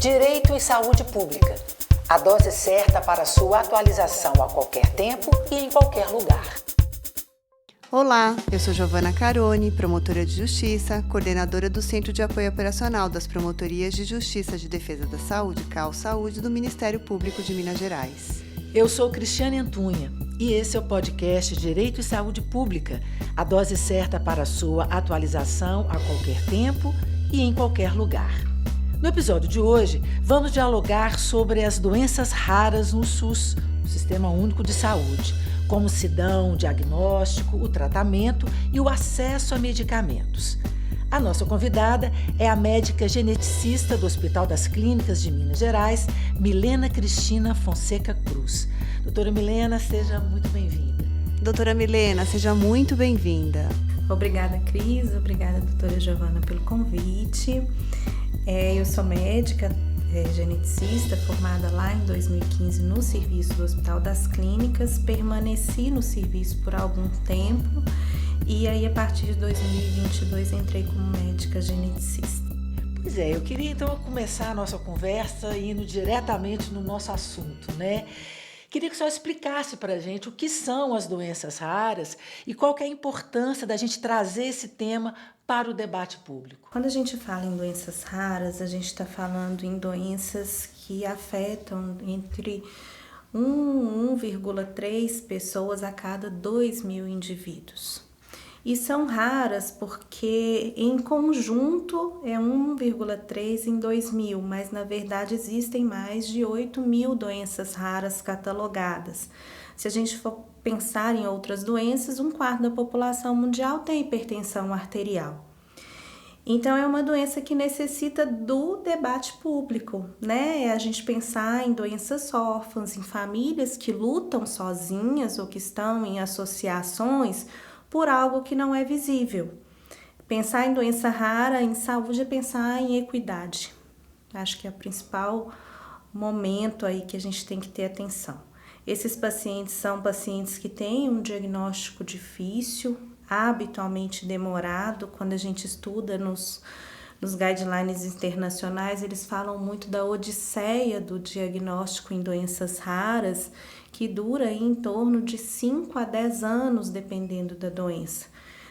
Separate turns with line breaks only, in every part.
Direito e Saúde Pública. A dose certa para sua atualização a qualquer tempo e em qualquer lugar.
Olá, eu sou Giovana Caroni, promotora de Justiça, coordenadora do Centro de Apoio Operacional das Promotorias de Justiça de Defesa da Saúde, CAU Saúde, do Ministério Público de Minas Gerais.
Eu sou Cristiane Antunha e esse é o podcast Direito e Saúde Pública, a dose certa para sua atualização a qualquer tempo e em qualquer lugar. No episódio de hoje, vamos dialogar sobre as doenças raras no SUS, o Sistema Único de Saúde, como se dão o diagnóstico, o tratamento e o acesso a medicamentos. A nossa convidada é a médica geneticista do Hospital das Clínicas de Minas Gerais, Milena Cristina Fonseca Cruz. Doutora Milena, seja muito bem-vinda.
Doutora Milena, seja muito bem-vinda.
Obrigada, Cris. Obrigada, doutora Giovana, pelo convite. Eu sou médica geneticista, formada lá em 2015 no serviço do Hospital das Clínicas. Permaneci no serviço por algum tempo e aí, a partir de 2022, entrei como médica geneticista.
Pois é, eu queria então começar a nossa conversa indo diretamente no nosso assunto, né? Queria que o senhor explicasse para a gente o que são as doenças raras e qual que é a importância da gente trazer esse tema para o debate público.
Quando a gente fala em doenças raras, a gente está falando em doenças que afetam entre 1,3 pessoas a cada 2.000 indivíduos. E são raras porque, em conjunto, é 1,3 em 2.000, mas, na verdade, existem mais de 8.000 doenças raras catalogadas. Se a gente for pensar em outras doenças, 1/4 da população mundial tem hipertensão arterial. Então, é uma doença que necessita do debate público, né? É a gente pensar em doenças órfãs, em famílias que lutam sozinhas ou que estão em associações por algo que não é visível. Pensar em doença rara, em saúde, é pensar em equidade. Acho que é o principal momento aí que a gente tem que ter atenção. Esses pacientes são pacientes que têm um diagnóstico difícil, habitualmente demorado. Quando a gente estuda nos guidelines internacionais, eles falam muito da odisseia do diagnóstico em doenças raras, que dura aí em torno de 5 a 10 anos, dependendo da doença.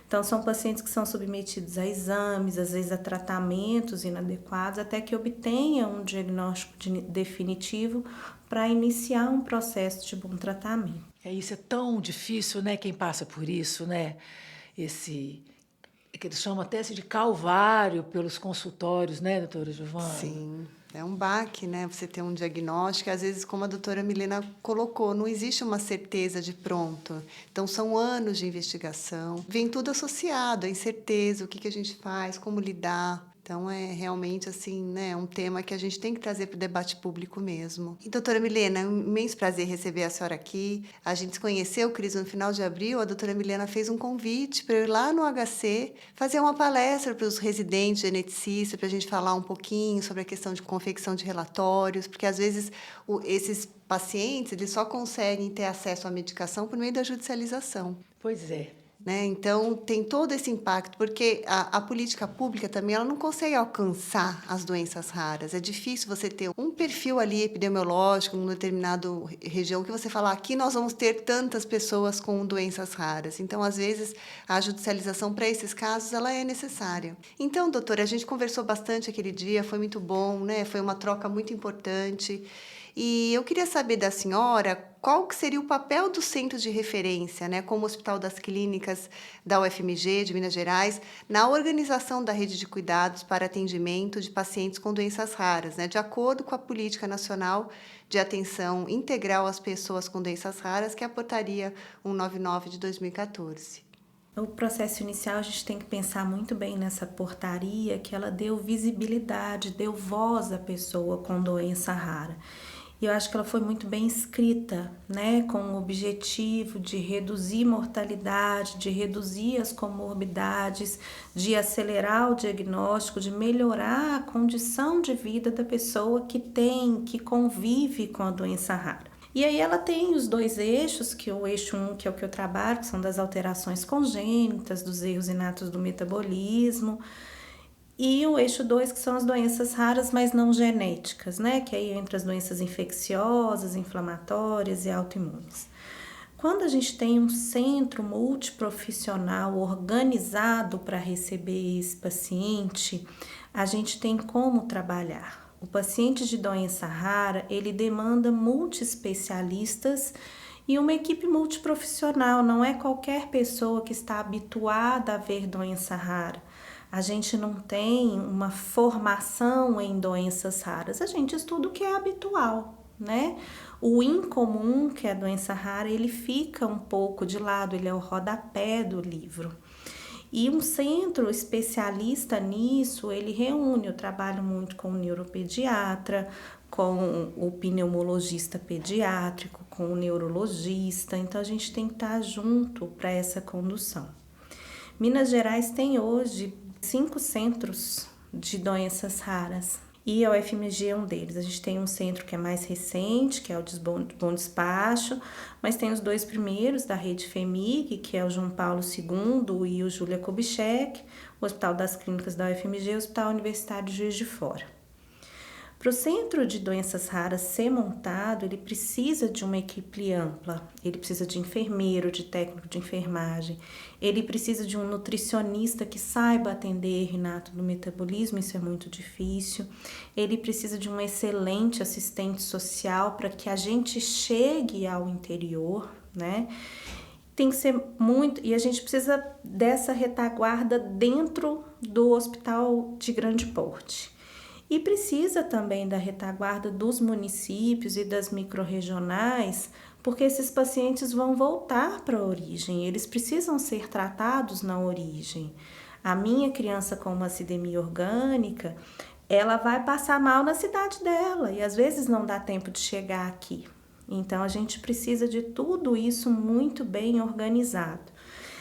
Então, são pacientes que são submetidos a exames, às vezes a tratamentos inadequados, até que obtenham um diagnóstico definitivo para iniciar um processo de bom tratamento.
Isso é tão difícil, né? Quem passa por isso, né? Que eles chamam até de calvário pelos consultórios, né, doutora Giovana?
Sim, é um baque, né? Você ter um diagnóstico, às vezes, como a doutora Milena colocou, não existe uma certeza de pronto. Então, são anos de investigação. Vem tudo associado, a incerteza, o que a gente faz, como lidar. Então, é realmente, assim, né, um tema que a gente tem que trazer para o debate público mesmo. E, doutora Milena, é um imenso prazer receber a senhora aqui. A gente se conheceu, Cris, no final de abril. A doutora Milena fez um convite para eu ir lá no HC fazer uma palestra para os residentes geneticistas, para a gente falar um pouquinho sobre a questão de confecção de relatórios, porque, às vezes, esses pacientes eles só conseguem ter acesso à medicação por meio da judicialização.
Pois é.
Né? Então, tem todo esse impacto, porque a política pública também ela não consegue alcançar as doenças raras. É difícil você ter um perfil ali epidemiológico em uma determinada região que você fala, aqui nós vamos ter tantas pessoas com doenças raras. Então, às vezes, a judicialização para esses casos ela é necessária. Então, doutora, a gente conversou bastante aquele dia, foi muito bom, né? Foi uma troca muito importante. E eu queria saber da senhora qual que seria o papel do centro de referência, né, como o Hospital das Clínicas da UFMG, de Minas Gerais, na organização da rede de cuidados para atendimento de pacientes com doenças raras, né, de acordo com a Política Nacional de Atenção Integral às Pessoas com Doenças Raras, que é a Portaria 199 de 2014.
No processo inicial, a gente tem que pensar muito bem nessa portaria, que ela deu visibilidade, deu voz à pessoa com doença rara. E eu acho que ela foi muito bem escrita, né, com o objetivo de reduzir mortalidade, de reduzir as comorbidades, de acelerar o diagnóstico, de melhorar a condição de vida da pessoa que convive com a doença rara. E aí ela tem os dois eixos, que o eixo 1, que é o que eu trabalho, que são das alterações congênitas, dos erros inatos do metabolismo, E o eixo 2, que são as doenças raras, mas não genéticas, né? Que aí entra as doenças infecciosas, inflamatórias e autoimunes. Quando a gente tem um centro multiprofissional organizado para receber esse paciente, a gente tem como trabalhar. O paciente de doença rara, ele demanda multiespecialistas e uma equipe multiprofissional. Não é qualquer pessoa que está habituada a ver doença rara. A gente não tem uma formação em doenças raras, a gente estuda o que é habitual, né? O incomum, que é a doença rara, ele fica um pouco de lado, ele é o rodapé do livro. E um centro especialista nisso, ele reúne, eu trabalho muito com o neuropediatra, com o pneumologista pediátrico, com o neurologista, então a gente tem que estar junto para essa condução. Minas Gerais tem hoje 5 centros de doenças raras. E a UFMG é um deles. A gente tem um centro que é mais recente, que é o de Bom Despacho, mas tem os 2 primeiros da rede FEMIG, que é o João Paulo II e o Júlia Kubitschek, o Hospital das Clínicas da UFMG e o Hospital Universitário de Juiz de Fora. Para o centro de doenças raras ser montado, ele precisa de uma equipe ampla, ele precisa de enfermeiro, de técnico de enfermagem, ele precisa de um nutricionista que saiba atender Renato do metabolismo, isso é muito difícil, ele precisa de um excelente assistente social para que a gente chegue ao interior, né? Tem que ser muito, e a gente precisa dessa retaguarda dentro do hospital de grande porte. E precisa também da retaguarda dos municípios e das microrregionais, porque esses pacientes vão voltar para a origem, eles precisam ser tratados na origem. A minha criança com uma acidemia orgânica, ela vai passar mal na cidade dela e às vezes não dá tempo de chegar aqui. Então a gente precisa de tudo isso muito bem organizado.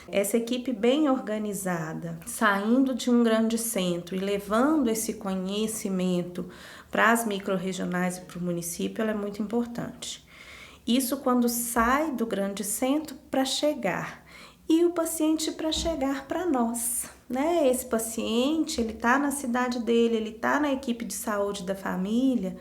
Essa equipe bem organizada, saindo de um grande centro e levando esse conhecimento para as microrregionais e para o município, ela é muito importante. Isso quando sai do grande centro para chegar. E o paciente para chegar para nós, né? Esse paciente, ele está na cidade dele, ele está na equipe de saúde da família,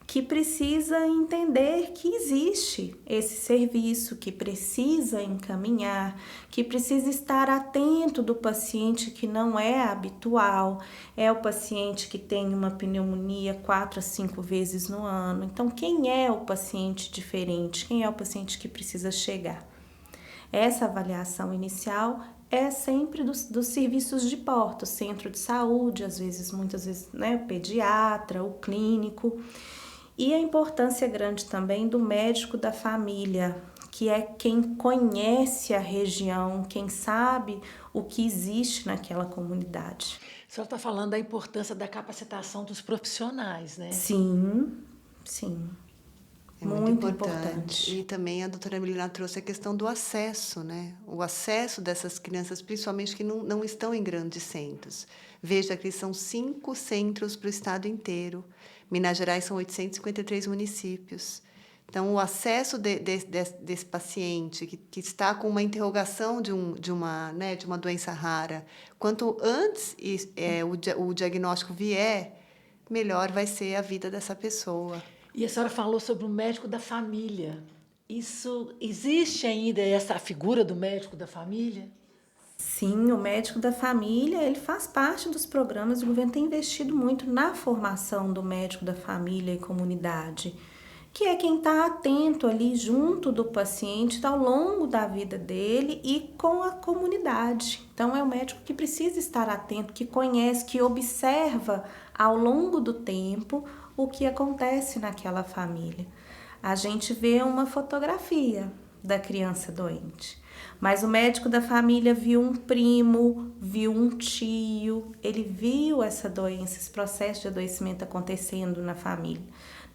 que precisa entender que existe esse serviço, que precisa encaminhar, que precisa estar atento do paciente que não é habitual, é o paciente que tem uma pneumonia 4 a 5 vezes no ano. Então, quem é o paciente diferente? Quem é o paciente que precisa chegar? Essa avaliação inicial é sempre dos serviços de porta, o centro de saúde, muitas vezes, né, o pediatra, o clínico. E a importância grande também do médico da família, que é quem conhece a região, quem sabe o que existe naquela comunidade.
A senhora está falando da importância da capacitação dos profissionais, né?
Sim, sim.
É muito importante. E também a doutora Milena trouxe a questão do acesso, né? O acesso dessas crianças, principalmente que não estão em grandes centros. Veja que são 5 centros para o estado inteiro. Minas Gerais são 853 municípios. Então, o acesso desse paciente que está com uma interrogação de uma doença rara, quanto antes o diagnóstico vier, melhor vai ser a vida dessa pessoa.
E a senhora falou sobre o médico da família. Isso existe ainda essa figura do médico da família?
Sim, o médico da família, ele faz parte dos programas, o governo tem investido muito na formação do médico da família e comunidade, que é quem está atento ali junto do paciente ao longo da vida dele e com a comunidade. Então, é o médico que precisa estar atento, que conhece, que observa ao longo do tempo o que acontece naquela família. A gente vê uma fotografia da criança doente, mas o médico da família viu um primo, viu um tio, ele viu essa doença, esse processo de adoecimento acontecendo na família.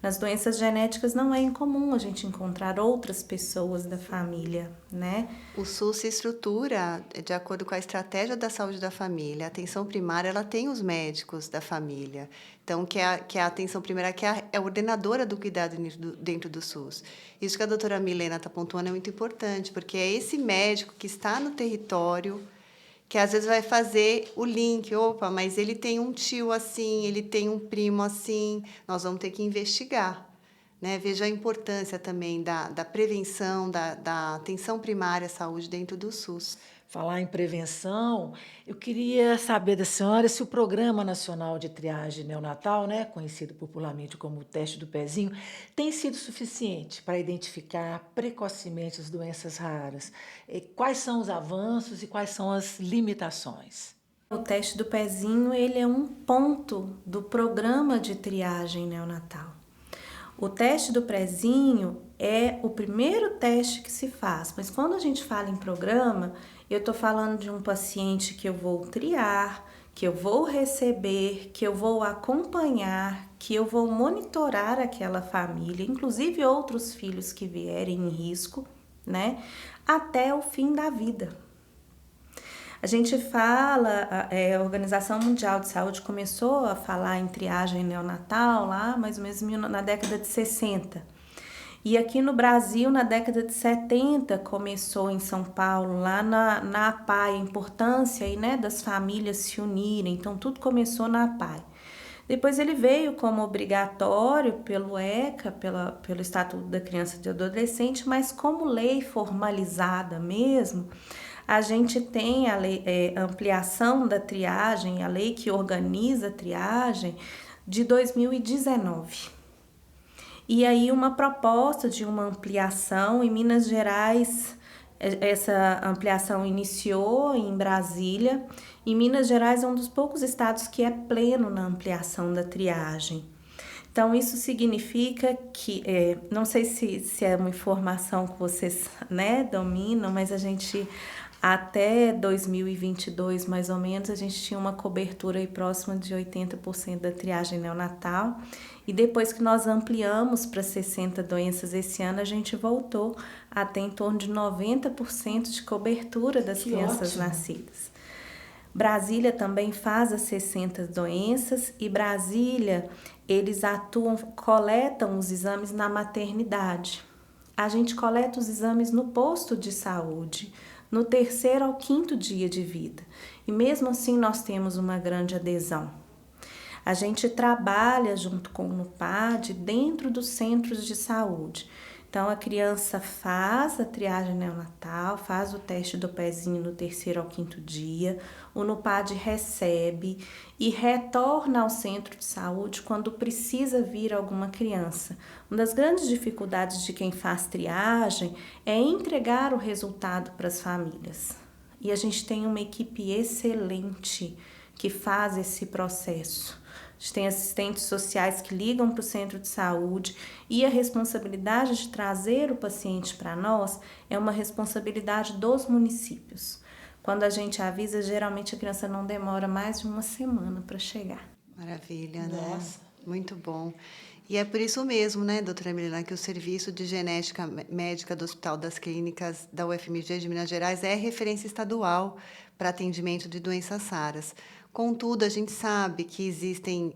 Nas doenças genéticas não é incomum a gente encontrar outras pessoas da família, né?
O SUS se estrutura de acordo com a estratégia da saúde da família. A atenção primária, ela tem os médicos da família. Então, que a atenção primária, que é a ordenadora do cuidado dentro do SUS. Isso que a doutora Milena está pontuando é muito importante, porque é esse médico que está no território, que às vezes vai fazer o link. Opa, mas ele tem um tio assim, ele tem um primo assim, nós vamos ter que investigar. Né? Veja a importância também da prevenção, da atenção primária à saúde dentro do SUS.
Falar em prevenção, eu queria saber da senhora se o Programa Nacional de Triagem Neonatal, né, conhecido popularmente como o teste do pezinho, tem sido suficiente para identificar precocemente as doenças raras. Quais são os avanços e quais são as limitações?
O teste do pezinho, ele é um ponto do programa de triagem neonatal. O teste do pezinho é o primeiro teste que se faz, mas quando a gente fala em programa, eu estou falando de um paciente que eu vou triar, que eu vou receber, que eu vou acompanhar, que eu vou monitorar aquela família, inclusive outros filhos que vierem em risco, né, até o fim da vida. A gente fala, a Organização Mundial de Saúde começou a falar em triagem neonatal lá mais ou menos na década de 60. E aqui no Brasil, na década de 70, começou em São Paulo, lá na APAE, a importância aí, né, das famílias se unirem. Então, tudo começou na APAE. Depois ele veio como obrigatório pelo ECA, pelo Estatuto da Criança e do Adolescente, mas como lei formalizada mesmo, a gente tem a ampliação da triagem, a lei que organiza a triagem, de 2019. E aí uma proposta de uma ampliação em Minas Gerais, essa ampliação iniciou em Brasília, e Minas Gerais é um dos poucos estados que é pleno na ampliação da triagem. Então, isso significa que, não sei se é uma informação que vocês, né, dominam, mas a gente, até 2022, mais ou menos, a gente tinha uma cobertura aí próxima de 80% da triagem neonatal. E depois que nós ampliamos para 60 doenças esse ano, a gente voltou a ter em torno de 90% de cobertura das crianças nascidas. Brasília também faz as 60 doenças e Brasília, eles coletam os exames na maternidade. A gente coleta os exames no posto de saúde, no 3º ao 5º dia de vida. E mesmo assim nós temos uma grande adesão. A gente trabalha junto com o NUPAD dentro dos centros de saúde. Então, a criança faz a triagem neonatal, faz o teste do pezinho no 3º ao 5º dia, o NUPAD recebe e retorna ao centro de saúde quando precisa vir alguma criança. Uma das grandes dificuldades de quem faz triagem é entregar o resultado para as famílias. E a gente tem uma equipe excelente que faz esse processo. A gente tem assistentes sociais que ligam para o centro de saúde e a responsabilidade de trazer o paciente para nós é uma responsabilidade dos municípios. Quando a gente avisa, geralmente a criança não demora mais de uma semana para chegar.
Maravilha, né? Nossa. Muito bom. E é por isso mesmo, né, doutora Milena, que o Serviço de Genética Médica do Hospital das Clínicas da UFMG de Minas Gerais é referência estadual para atendimento de doenças raras. Contudo, a gente sabe que existem,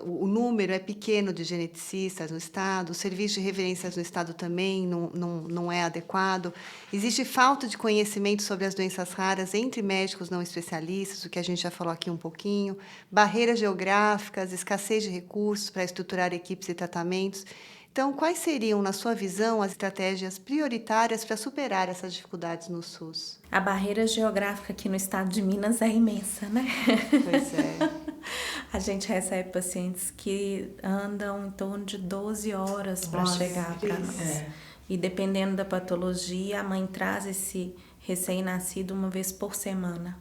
o número é pequeno de geneticistas no estado, o serviço de referências no estado também não é adequado. Existe falta de conhecimento sobre as doenças raras entre médicos não especialistas, o que a gente já falou aqui um pouquinho, barreiras geográficas, escassez de recursos para estruturar equipes e tratamentos. Então, quais seriam, na sua visão, as estratégias prioritárias para superar essas dificuldades no SUS?
A barreira geográfica aqui no estado de Minas é imensa, né?
Pois é.
A gente recebe pacientes que andam em torno de 12 horas para chegar para nós. É. E dependendo da patologia, a mãe traz esse recém-nascido uma vez por semana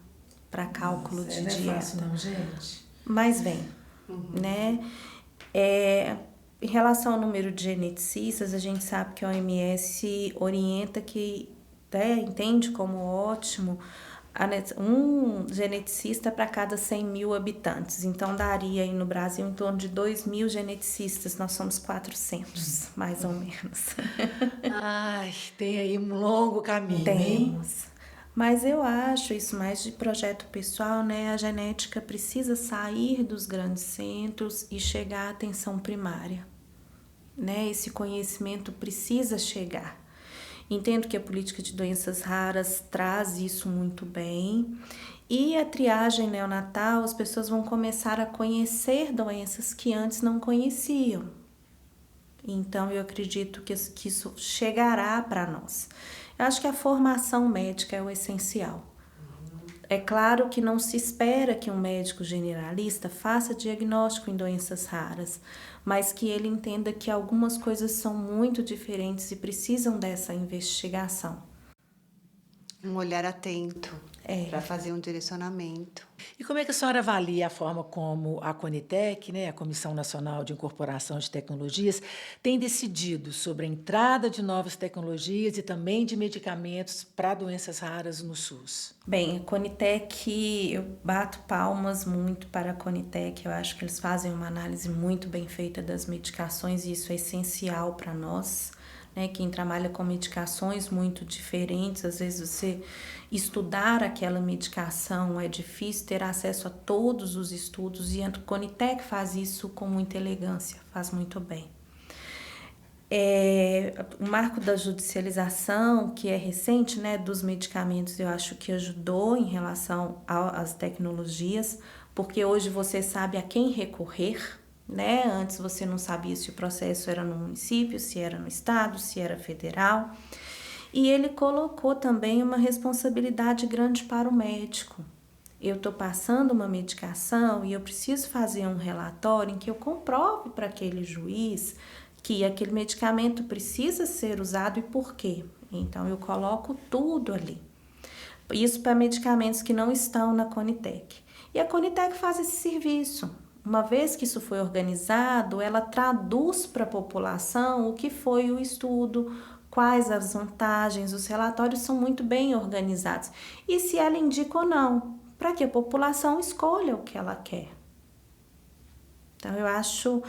para cálculo de dieta. Não é fácil não, gente. Mas vem, né? Em relação ao número de geneticistas, a gente sabe que a OMS orienta que entende como ótimo um geneticista para cada 100 mil habitantes. Então, daria aí no Brasil em torno de 2.000 geneticistas. Nós somos 400, mais ou menos.
Ai, tem aí um longo caminho,
Temos.
Hein?
Mas eu acho isso mais de projeto pessoal, né? A genética precisa sair dos grandes centros e chegar à atenção primária, né? Esse conhecimento precisa chegar. Entendo que a política de doenças raras traz isso muito bem. E a triagem neonatal, as pessoas vão começar a conhecer doenças que antes não conheciam. Então, eu acredito que isso chegará para nós. Eu acho que a formação médica é o essencial. É claro que não se espera que um médico generalista faça diagnóstico em doenças raras, mas que ele entenda que algumas coisas são muito diferentes e precisam dessa investigação.
Um olhar atento para fazer um direcionamento.
E como é que a senhora avalia a forma como a Conitec, né, a Comissão Nacional de Incorporação de Tecnologias, tem decidido sobre a entrada de novas tecnologias e também de medicamentos para doenças raras no SUS?
Bem, a Conitec, eu bato palmas muito para a Conitec, eu acho que eles fazem uma análise muito bem feita das medicações e isso é essencial para nós. Né, quem trabalha com medicações muito diferentes, às vezes você estudar aquela medicação é difícil, ter acesso a todos os estudos, e a Conitec faz isso com muita elegância, faz muito bem. O marco da judicialização, que é recente, né, dos medicamentos, eu acho que ajudou em relação às tecnologias, porque hoje você sabe a quem recorrer, né? Antes você não sabia se o processo era no município, se era no estado, se era federal. E ele colocou também uma responsabilidade grande para o médico. Eu estou passando uma medicação e eu preciso fazer um relatório em que eu comprove para aquele juiz que aquele medicamento precisa ser usado e por quê. Então, eu coloco tudo ali. Isso para medicamentos que não estão na Conitec. E a Conitec faz esse serviço. Uma vez que isso foi organizado, ela traduz para a população o que foi o estudo, quais as vantagens, os relatórios são muito bem organizados. E se ela indica ou não, para que a população escolha o que ela quer. Então, eu acho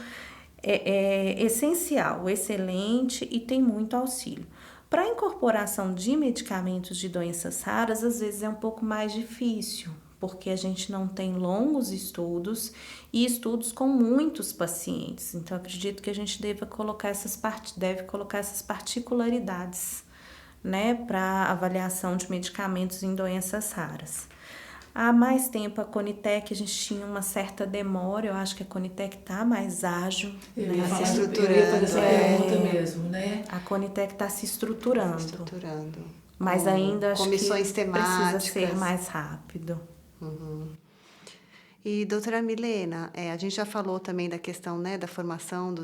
essencial, excelente e tem muito auxílio. Para a incorporação de medicamentos de doenças raras, às vezes é um pouco mais difícil, porque a gente não tem longos estudos e estudos com muitos pacientes. Então, acredito que a gente deve colocar essas particularidades, né, para avaliação de medicamentos em doenças raras. Há mais tempo, a Conitec, a gente tinha uma certa demora, eu acho que a Conitec está mais ágil.
Eu ia fazer essa pergunta mesmo, né?
A Conitec está se estruturando. Mas
Com
ainda acho
comissões
que
temáticas.
Precisa ser mais rápido.
Uhum. E, doutora Milena, a gente já falou também da questão, né, da formação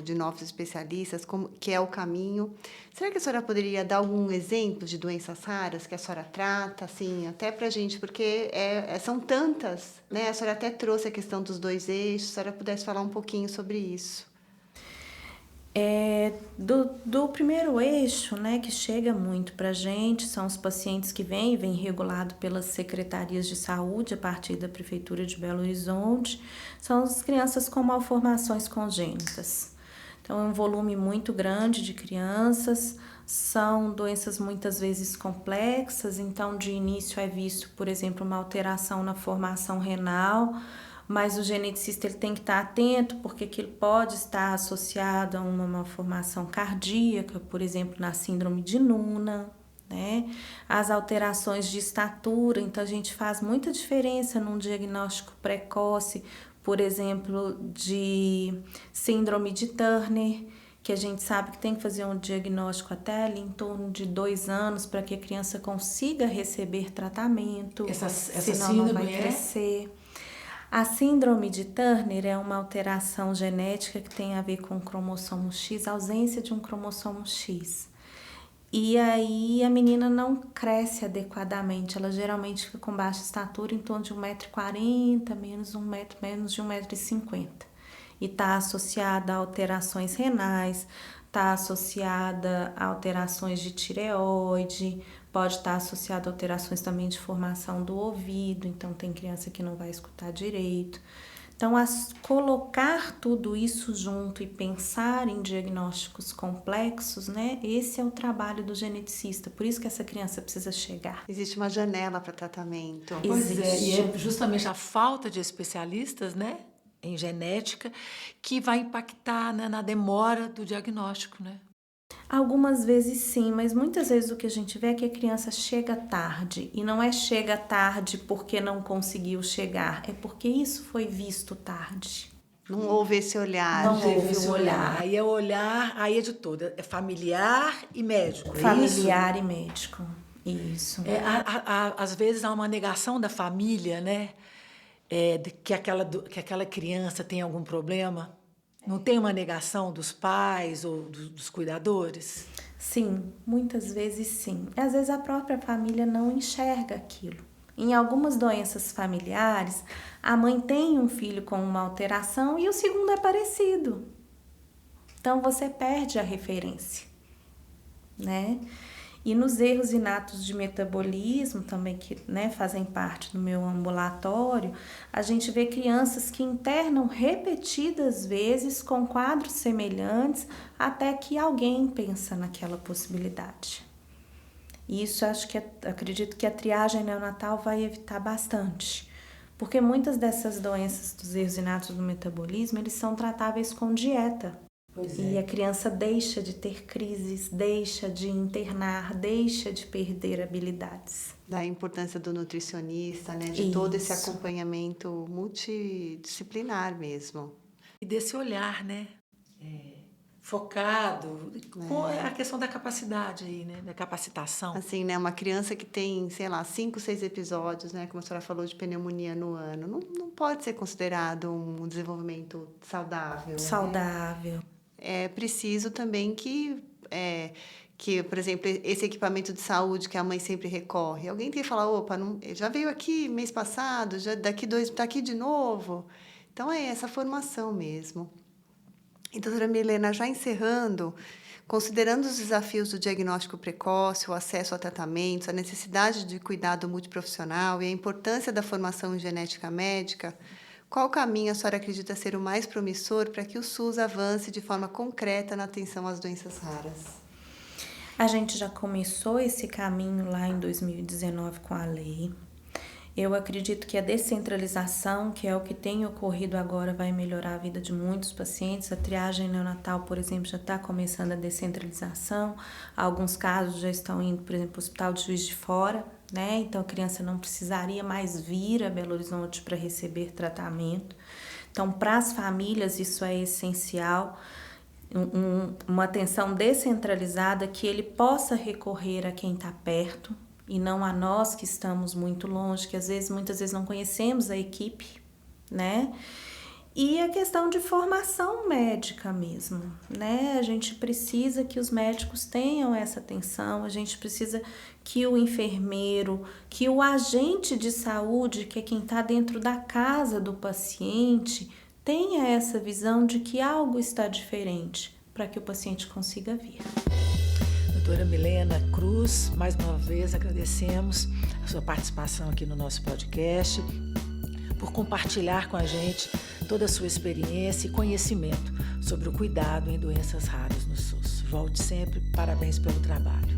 de novos especialistas, que é o caminho. Será que a senhora poderia dar algum exemplo de doenças raras que a senhora trata, assim, até para a gente, porque são tantas, né? A senhora até trouxe a questão dos 2 eixos, se a senhora pudesse falar um pouquinho sobre isso.
Do primeiro eixo, né, que chega muito para a gente, são os pacientes que vêm regulado pelas secretarias de saúde a partir da Prefeitura de Belo Horizonte, são as crianças com malformações congênitas. Então, é um volume muito grande de crianças, são doenças muitas vezes complexas, então de início é visto, por exemplo, uma alteração na formação renal, mas o geneticista ele tem que estar atento porque aquilo pode estar associado a uma malformação cardíaca, por exemplo, na síndrome de Noonan, né? As alterações de estatura, então a gente faz muita diferença num diagnóstico precoce, por exemplo, de síndrome de Turner, que a gente sabe que tem que fazer um diagnóstico até ali em torno de 2 anos para que a criança consiga receber tratamento,
essa
senão
síndrome
não vai crescer. A síndrome de Turner é uma alteração genética que tem a ver com o cromossomo X, a ausência de um cromossomo X. E aí a menina não cresce adequadamente, ela geralmente fica com baixa estatura, em torno de 1,40 m, menos de 1,50 m. E está associada a alterações renais, está associada a alterações de tireoide, pode estar associado a alterações também de formação do ouvido, então tem criança que não vai escutar direito. Então, colocar tudo isso junto e pensar em diagnósticos complexos, né? Esse é o trabalho do geneticista, por isso que essa criança precisa chegar.
Existe uma janela para tratamento.
Pois é, e é justamente a falta de especialistas, né, em genética, que vai impactar, né, na demora do diagnóstico, né?
Algumas vezes sim, mas muitas vezes o que a gente vê é que a criança chega tarde. E não é chega tarde porque não conseguiu chegar, é porque isso foi visto tarde.
Não houve esse olhar.
Não houve o olhar.
Aí é olhar, aí é de tudo. É familiar e médico.
Familiar e médico. Isso.
Às vezes há uma negação da família, né? Que aquela criança tem algum problema. Não tem uma negação dos pais ou dos cuidadores?
Sim, muitas vezes sim. Às vezes a própria família não enxerga aquilo. Em algumas doenças familiares, a mãe tem um filho com uma alteração e o segundo é parecido. Então você perde a referência, né? E nos erros inatos de metabolismo também, que, né, fazem parte do meu ambulatório, a gente vê crianças que internam repetidas vezes com quadros semelhantes até que alguém pensa naquela possibilidade. Isso acredito que a triagem neonatal vai evitar bastante, porque muitas dessas doenças dos erros inatos do metabolismo, eles são tratáveis com dieta. E a criança deixa de ter crises, deixa de internar, deixa de perder habilidades.
Da importância do nutricionista, né? De todo esse acompanhamento multidisciplinar mesmo.
E desse olhar, né? Focado, com a questão da capacidade aí, né? Da capacitação.
Assim, né? Uma criança que tem, 5, 6 episódios, né? Como a senhora falou, de pneumonia no ano, não pode ser considerado um desenvolvimento saudável.
Saudável.
Né? É preciso também que, por exemplo, esse equipamento de saúde que a mãe sempre recorre, alguém tem que falar, opa, já veio aqui mês passado, já está aqui de novo. Então, é essa formação mesmo. E, doutora Milena, já encerrando, considerando os desafios do diagnóstico precoce, o acesso a tratamentos, a necessidade de cuidado multiprofissional e a importância da formação em genética médica, qual caminho a senhora acredita ser o mais promissor para que o SUS avance de forma concreta na atenção às doenças raras?
A gente já começou esse caminho lá em 2019 com a lei. Eu acredito que a descentralização, que é o que tem ocorrido agora, vai melhorar a vida de muitos pacientes. A triagem neonatal, por exemplo, já está começando a descentralização. Alguns casos já estão indo, por exemplo, para o Hospital de Juiz de Fora, né? Então a criança não precisaria mais vir a Belo Horizonte para receber tratamento. Então, para as famílias, isso é essencial. Uma atenção descentralizada, que ele possa recorrer a quem está perto e não a nós que estamos muito longe, que muitas vezes não conhecemos a equipe, né? E a questão de formação médica mesmo, né? A gente precisa que os médicos tenham essa atenção, a gente precisa que o enfermeiro, que o agente de saúde, que é quem está dentro da casa do paciente, tenha essa visão de que algo está diferente para que o paciente consiga vir.
Doutora Milena Cruz, mais uma vez agradecemos a sua participação aqui no nosso podcast, por compartilhar com a gente toda a sua experiência e conhecimento sobre o cuidado em doenças raras no SUS. Volte sempre, parabéns pelo trabalho.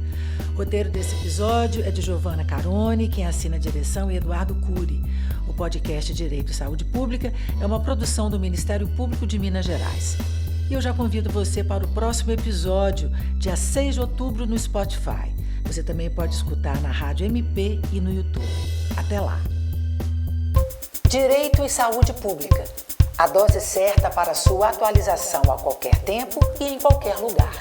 O roteiro desse episódio é de Giovana Carone, quem assina a direção é Eduardo Cury. O podcast Direito e Saúde Pública é uma produção do Ministério Público de Minas Gerais. E eu já convido você para o próximo episódio, dia 6 de outubro, no Spotify. Você também pode escutar na Rádio MP e no YouTube. Até lá!
Direito e Saúde Pública. A dose certa para sua atualização a qualquer tempo e em qualquer lugar.